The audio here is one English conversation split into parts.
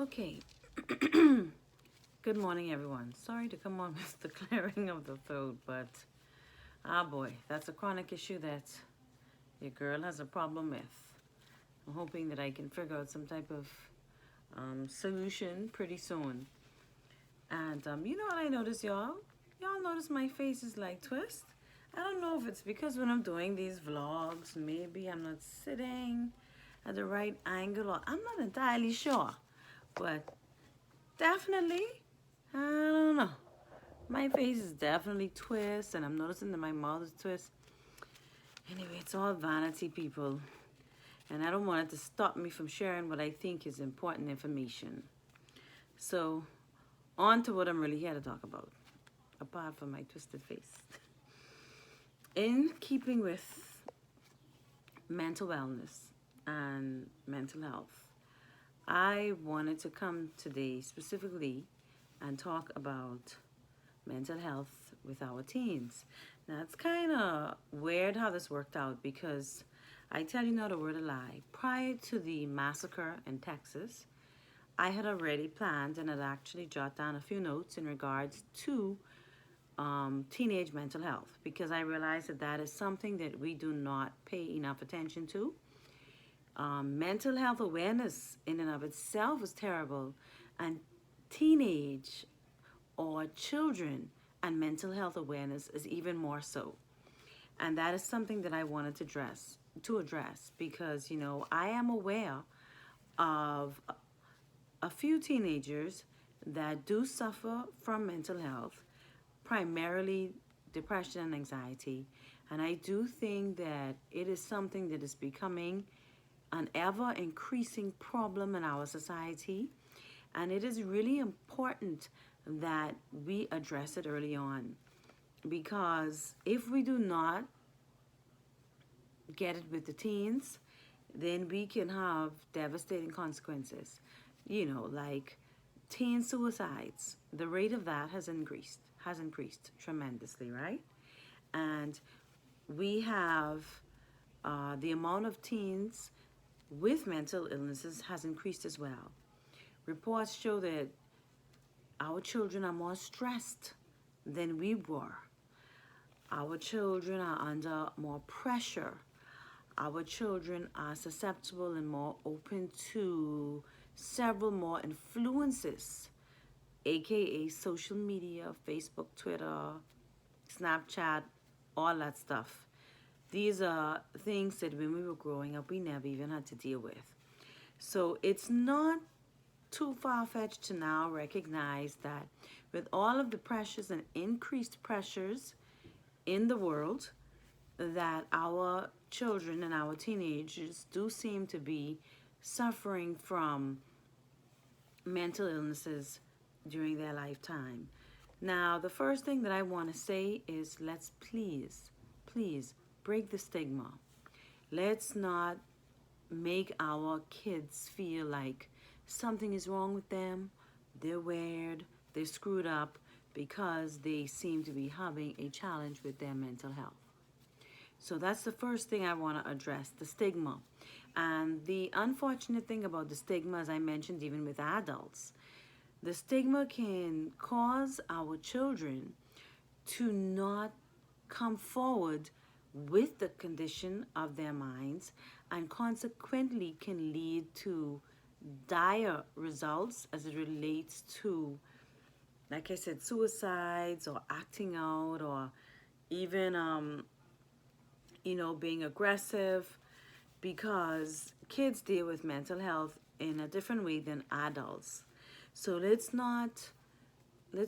Okay. Good morning, everyone. Sorry to come on with the clearing of the throat, but boy, that's a chronic issue that your girl has a problem with. I'm hoping that I can figure out some type of solution pretty soon. And you know what I notice, y'all? Y'all notice my face is like twist? I don't know if it's because when I'm doing these vlogs, maybe I'm not sitting at the right angle, or I'm not entirely sure. But definitely, I don't know. My face is definitely twist, and I'm noticing that my mouth is twist. Anyway, it's all vanity, people. And I don't want it to stop me from sharing what I think is important information. So, on to what I'm really here to talk about, apart from my twisted face. In keeping with mental wellness and mental health, I wanted to come today specifically and talk about mental health with our teens. Now, it's kind of weird how this worked out because I tell you not a word of lie. Prior to the massacre in Texas, I had already planned and had actually jotted down a few notes in regards to teenage mental health because I realized that that is something that we do not pay enough attention to. Mental health awareness in and of itself is terrible, and teenage or children and mental health awareness is even more so. And that is something that I wanted to address because I am aware of a few teenagers that do suffer from mental health, primarily depression and anxiety. And I do think that it is something that is becoming an ever increasing problem in our society. And it is really important that we address it early on. Because if we do not get it with the teens, then we can have devastating consequences. Like teen suicides. The rate of that has increased tremendously, right? And we have the amount of teens with mental illnesses has increased as well. Reports show that our children are more stressed than we were. Our children are under more pressure. Our children are susceptible and more open to several more influences, aka social media, Facebook, Twitter, Snapchat, all that stuff. These are things that when we were growing up, we never even had to deal with. So it's not too far-fetched to now recognize that with all of the pressures and increased pressures in the world, that our children and our teenagers do seem to be suffering from mental illnesses during their lifetime. Now, the first thing that I want to say is let's please break the stigma. Let's not make our kids feel like something is wrong with them, they're weird, they're screwed up because they seem to be having a challenge with their mental health. So that's the first thing I want to address, the stigma. And the unfortunate thing about the stigma, as I mentioned, even with adults, the stigma can cause our children to not come forward with the condition of their minds and consequently can lead to dire results as it relates to, like I said, suicides or acting out or even being aggressive, because kids deal with mental health in a different way than adults. So let's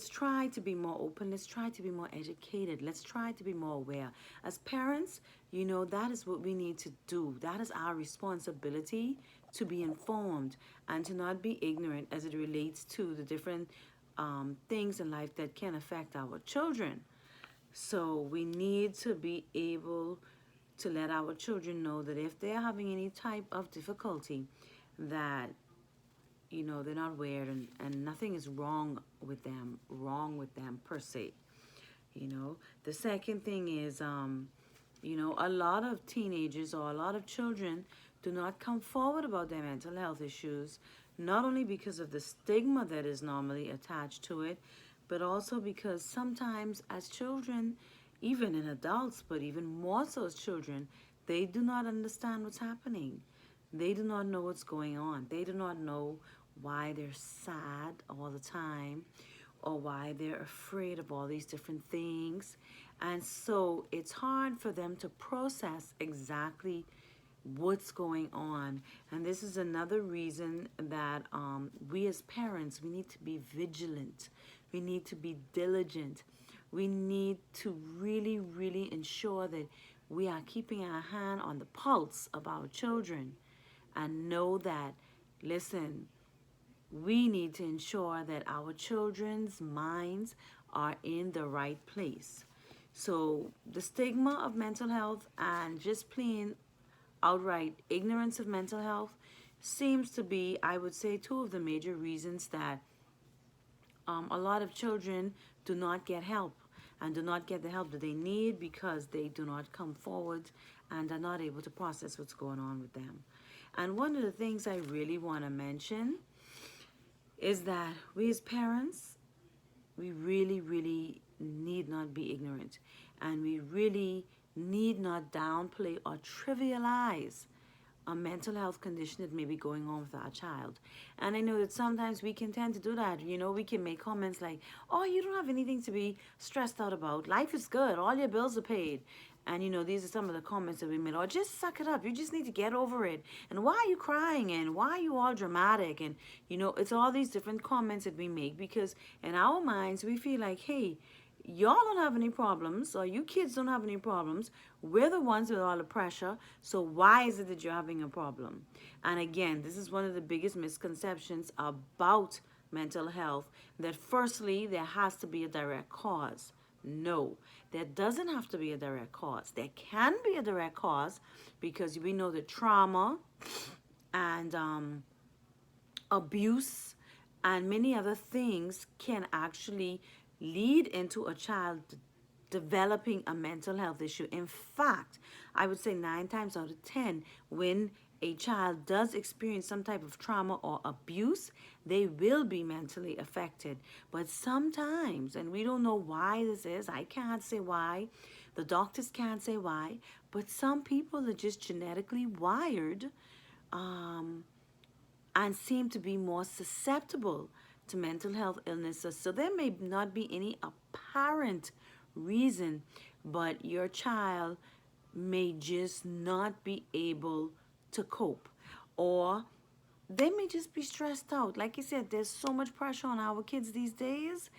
try to be more open. Let's try to be more educated. Let's try to be more aware. As parents, that is what we need to do. That is our responsibility, to be informed and to not be ignorant as it relates to the different things in life that can affect our children. So we need to be able to let our children know that if they're having any type of difficulty, that they're not weird, and nothing is wrong with them per se. The second thing is a lot of teenagers or a lot of children do not come forward about their mental health issues not only because of the stigma that is normally attached to it, but also because sometimes as children, even in adults, but even more so as children, they do not understand what's happening. They do not know what's going on. They do not know why they're sad all the time or why they're afraid of all these different things. And so it's hard for them to process exactly what's going on. And this is another reason that we as parents, we need to be vigilant. We need to be diligent. We need to really, really ensure that we are keeping our hand on the pulse of our children and know that, listen, we need to ensure that our children's minds are in the right place. So the stigma of mental health and just plain outright ignorance of mental health seems to be, I would say, two of the major reasons that a lot of children do not get help and do not get the help that they need because they do not come forward and are not able to process what's going on with them. And one of the things I really want to mention is that we as parents, we really, really need not be ignorant. And we really need not downplay or trivialize a mental health condition that may be going on with our child. And I know that sometimes we can tend to do that. You know, we can make comments like, oh, you don't have anything to be stressed out about. Life is good. All your bills are paid. And, you know, these are some of the comments that we made. Or just suck it up. You just need to get over it. And why are you crying? And why are you all dramatic? And, you know, it's all these different comments that we make because in our minds, we feel like, hey, y'all don't have any problems, or you kids don't have any problems. We're the ones with all the pressure. So why is it that you're having a problem? And again, this is one of the biggest misconceptions about mental health, that firstly, there has to be a direct cause. No, there doesn't have to be a direct cause. There can be a direct cause because we know that trauma and abuse and many other things can actually lead into a child developing a mental health issue. In fact, I would say 9 times out of 10, when a child does experience some type of trauma or abuse, they will be mentally affected. But sometimes, and we don't know why this is, I can't say why, the doctors can't say why, but some people are just genetically wired and seem to be more susceptible to mental health illnesses. So there may not be any apparent reason, but your child may just not be able to cope, or they may just be stressed out. Like you said, there's so much pressure on our kids these days,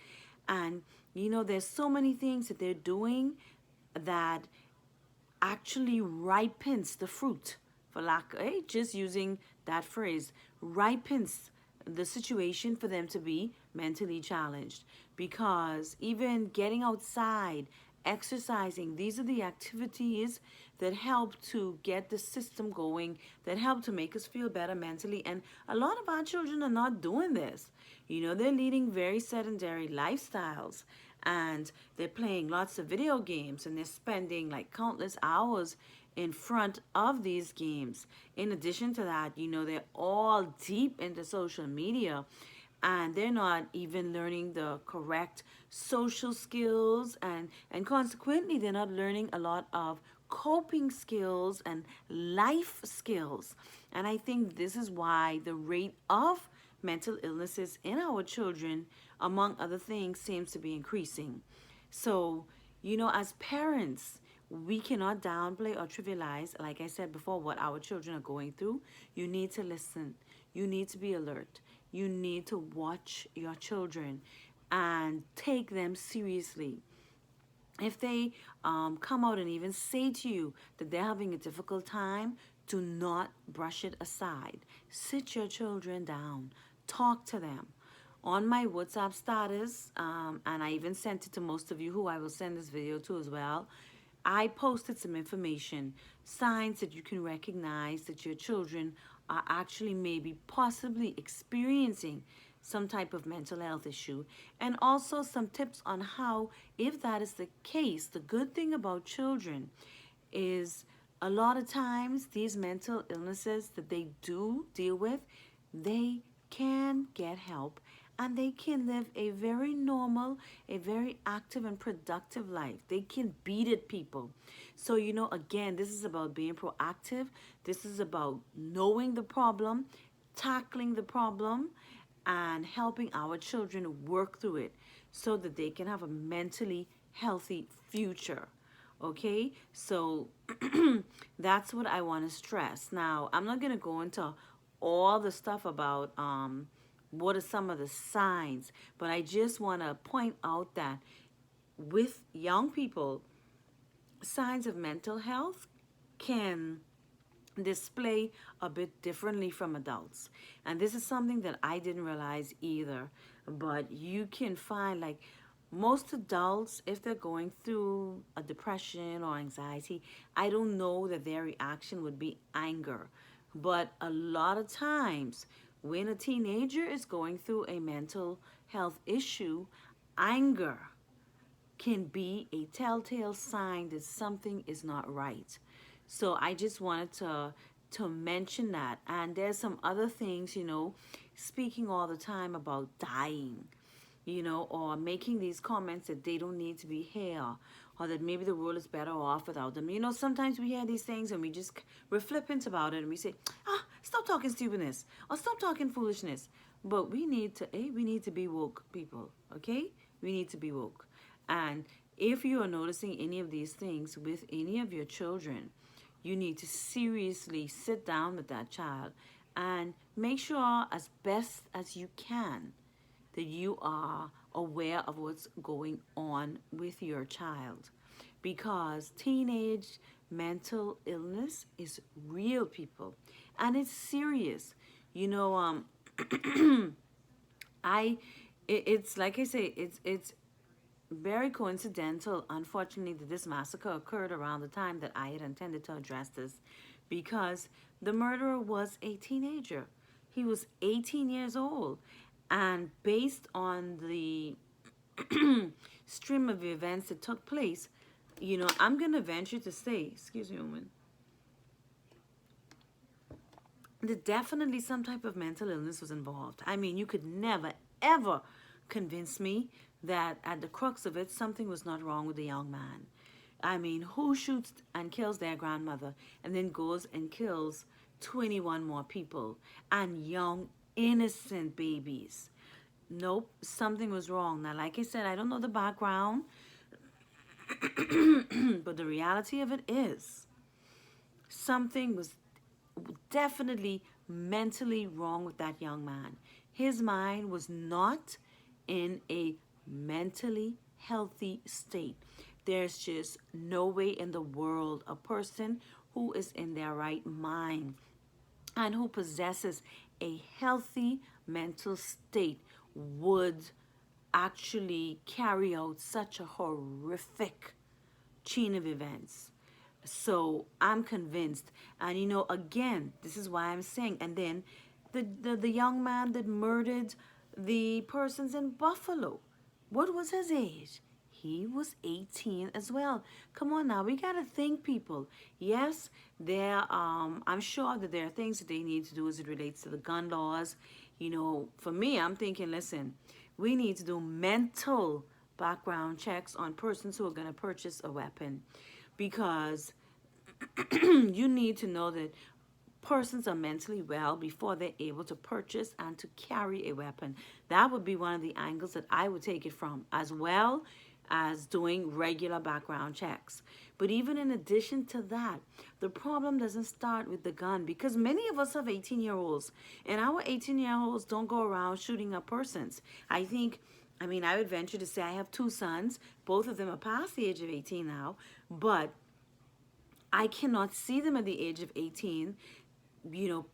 and you know, there's so many things that they're doing that actually ripens the fruit, for lack of just using that phrase, ripens the situation for them to be mentally challenged. Because even getting outside, exercising, these are the activities that help to get the system going, that help to make us feel better mentally. And a lot of our children are not doing this. You know, they're leading very sedentary lifestyles, and they're playing lots of video games, and they're spending like countless hours in front of these games. In addition to that, you know, they're all deep into social media, and they're not even learning the correct social skills, and consequently they're not learning a lot of coping skills and life skills. And I think this is why the rate of mental illnesses in our children, among other things, seems to be increasing. So, you know, as parents, we cannot downplay or trivialize, like I said before, what our children are going through. You need to listen. You need to be alert. You need to watch your children and take them seriously. If they come out and even say to you that they're having a difficult time, do not brush it aside. Sit your children down. Talk to them. On my WhatsApp status, and I even sent it to most of you who I will send this video to as well, I posted some information, signs that you can recognize that your children are actually maybe possibly experiencing some type of mental health issue, and also some tips on how, if that is the case, the good thing about children is a lot of times these mental illnesses that they do deal with, they can get help and they can live a very normal, a very active and productive life. They can beat it, people. So, again, this is about being proactive. This is about knowing the problem, tackling the problem, and helping our children work through it so that they can have a mentally healthy future. Okay, so that's what I want to stress. Now, I'm not going to go into all the stuff about what are some of the signs, but I just want to point out that with young people, signs of mental health can display a bit differently from adults. And this is something that I didn't realize either. But you can find, like, most adults, if they're going through a depression or anxiety, I don't know that their reaction would be anger. But a lot of times, when a teenager is going through a mental health issue, anger can be a telltale sign that something is not right. So I just wanted to mention that. And there's some other things, speaking all the time about dying, or making these comments that they don't need to be here, or that maybe the world is better off without them. Sometimes we hear these things and we're flippant about it and we say, stop talking stupidness or stop talking foolishness. But we need to be woke, people, okay? We need to be woke. And if you are noticing any of these things with any of your children, you need to seriously sit down with that child and make sure as best as you can that you are aware of what's going on with your child. Because teenage mental illness is real, people, and it's serious. It's like I say, it's very coincidental, unfortunately, that this massacre occurred around the time that I had intended to address this, because the murderer was a teenager. He was 18 years old. And based on the stream of events that took place, I'm going to venture to say, excuse me a moment, that definitely some type of mental illness was involved. I mean, you could never, ever convince me that at the crux of it, something was not wrong with the young man. I mean, who shoots and kills their grandmother and then goes and kills 21 more people and young, innocent babies? Nope, something was wrong. Now, like I said, I don't know the background, but the reality of it is something was definitely mentally wrong with that young man. His mind was not in a mentally healthy state. There's just no way in the world a person who is in their right mind and who possesses a healthy mental state would actually carry out such a horrific chain of events. So I'm convinced. And again, this is why I'm saying. And then the young man that murdered the persons in Buffalo, what was his age? He was 18 as well. Come on now, we gotta think, people. Yes, I'm sure that there are things that they need to do as it relates to the gun laws. For me, I'm thinking, listen, we need to do mental background checks on persons who are gonna purchase a weapon, because you need to know that persons are mentally well before they're able to purchase and to carry a weapon. That would be one of the angles that I would take it from, as well as doing regular background checks. But even in addition to that, the problem doesn't start with the gun, because many of us have 18-year-olds, and our 18-year-olds don't go around shooting up persons. I would venture to say I have two sons. Both of them are past the age of 18 now, but I cannot see them at the age of 18,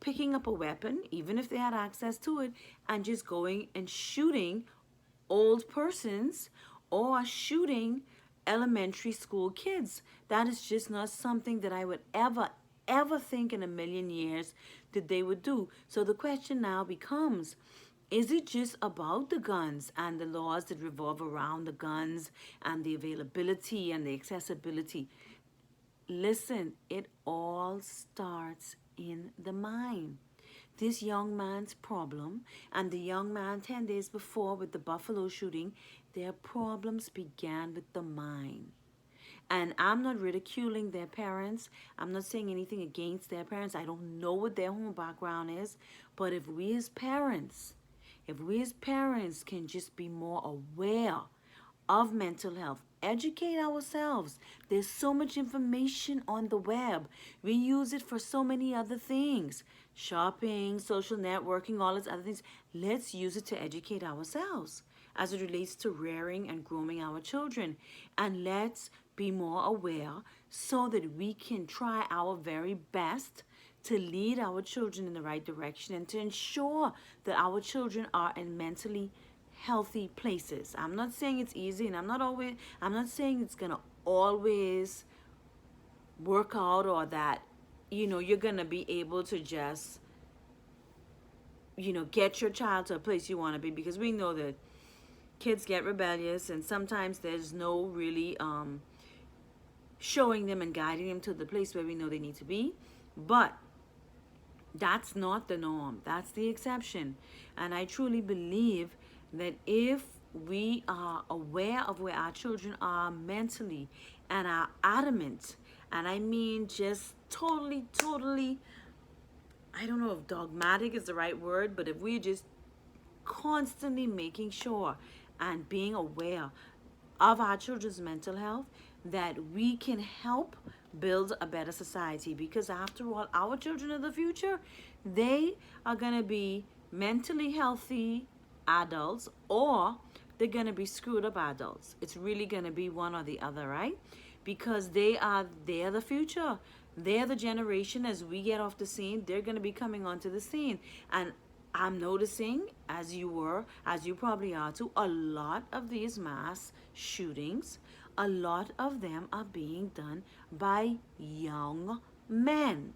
picking up a weapon, even if they had access to it, and just going and shooting old persons or shooting elementary school kids. That is just not something that I would ever think in a million years that they would do. So the question now becomes, is it just about the guns and the laws that revolve around the guns and the availability and the accessibility? Listen, it all starts in the mind. this young man's problem, and the young man 10 days before with the Buffalo shooting, their problems began with the mind. And I'm not ridiculing their parents. I'm not saying anything against their parents. I don't know what their home background is. But if we as parents can just be more aware of mental health, educate ourselves. There's so much information on the web. We use it for so many other things. Shopping, social networking, all these other things. Let's use it to educate ourselves as it relates to rearing and grooming our children. And let's be more aware so that we can try our very best to lead our children in the right direction and to ensure that our children are in mentally healthy places. I'm not saying it's easy, and I'm not saying it's going to always work out, or that you're going to be able to just get your child to a place you want to be, because we know that kids get rebellious, and sometimes there's no really showing them and guiding them to the place where we know they need to be. But that's not the norm. That's the exception. And I truly believe that if we are aware of where our children are mentally and are adamant, and I mean just totally, I don't know if dogmatic is the right word, but if we're just constantly making sure and being aware of our children's mental health, that we can help build a better society. Because after all, our children of the future, they are going to be mentally healthy adults, or they're going to be screwed up adults. It's really going to be one or the other, right? Because they're the future. They're the generation. As we get off the scene, they're going to be coming onto the scene. And I'm noticing, as you probably are too, a lot of these mass shootings, a lot of them are being done by young men.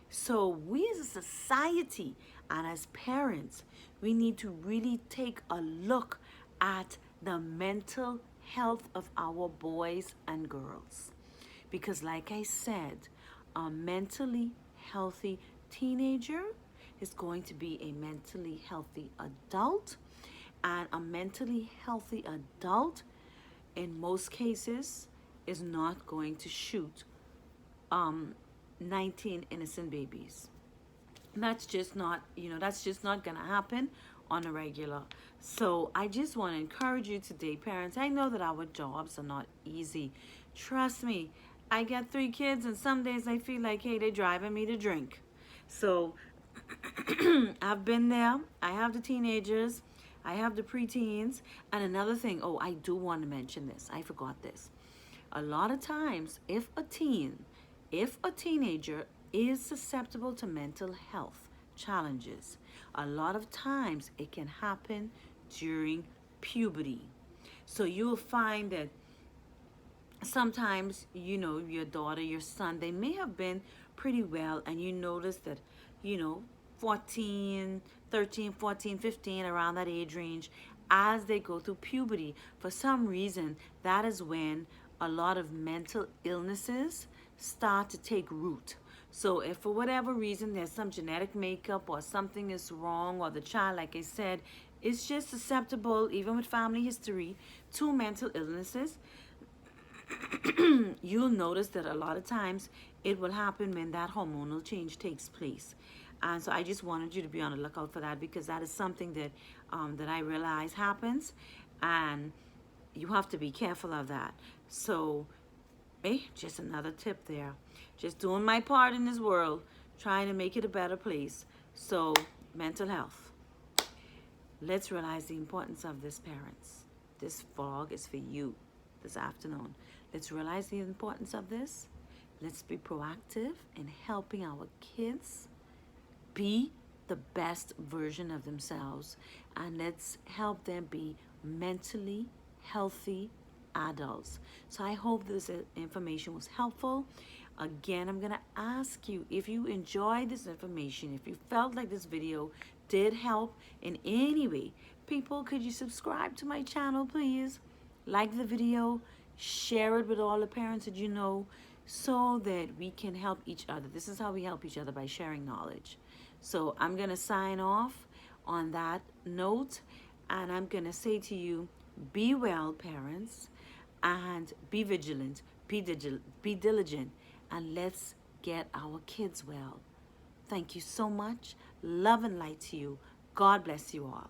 So we as a society and as parents, we need to really take a look at the mental health of our boys and girls. Because like I said, a mentally healthy teenager is going to be a mentally healthy adult, and a mentally healthy adult in most cases is not going to shoot 19 innocent babies. That's just not going to happen on a regular. So I just want to encourage you today, parents. I know that our jobs are not easy. Trust me, I got 3 kids, and some days I feel like, hey, they're driving me to drink. So I've been there. I have the teenagers. I have the preteens. And another thing, I do want to mention this. I forgot this. A lot of times, if a teenager is susceptible to mental health challenges, a lot of times it can happen during puberty. So you will find that sometimes, your daughter, your son, they may have been pretty well, and you notice that, 13, 14, 15, around that age range, as they go through puberty, for some reason, that is when a lot of mental illnesses start to take root. So if for whatever reason there's some genetic makeup or something is wrong, or the child, like I said, is just susceptible, even with family history, to mental illnesses, you'll notice that a lot of times it will happen when that hormonal change takes place. And so I just wanted you to be on the lookout for that, because that is something that that I realize happens, and you have to be careful of that. So, just another tip there. Just doing my part in this world, trying to make it a better place. So, mental health. Let's realize the importance of this, parents. This vlog is for you this afternoon. Let's realize the importance of this. Let's be proactive in helping our kids be the best version of themselves, and let's help them be mentally healthy adults. So I hope this information was helpful. Again, I'm gonna ask you, if you enjoyed this information, if you felt like this video did help in any way, people, could you subscribe to my channel, please? Like the video, share it with all the parents that you know, so that we can help each other. This is how we help each other, by sharing knowledge. So I'm going to sign off on that note, and I'm going to say to you, be well, parents, and be vigilant, be diligent, and let's get our kids well. Thank you so much. Love and light to you. God bless you all.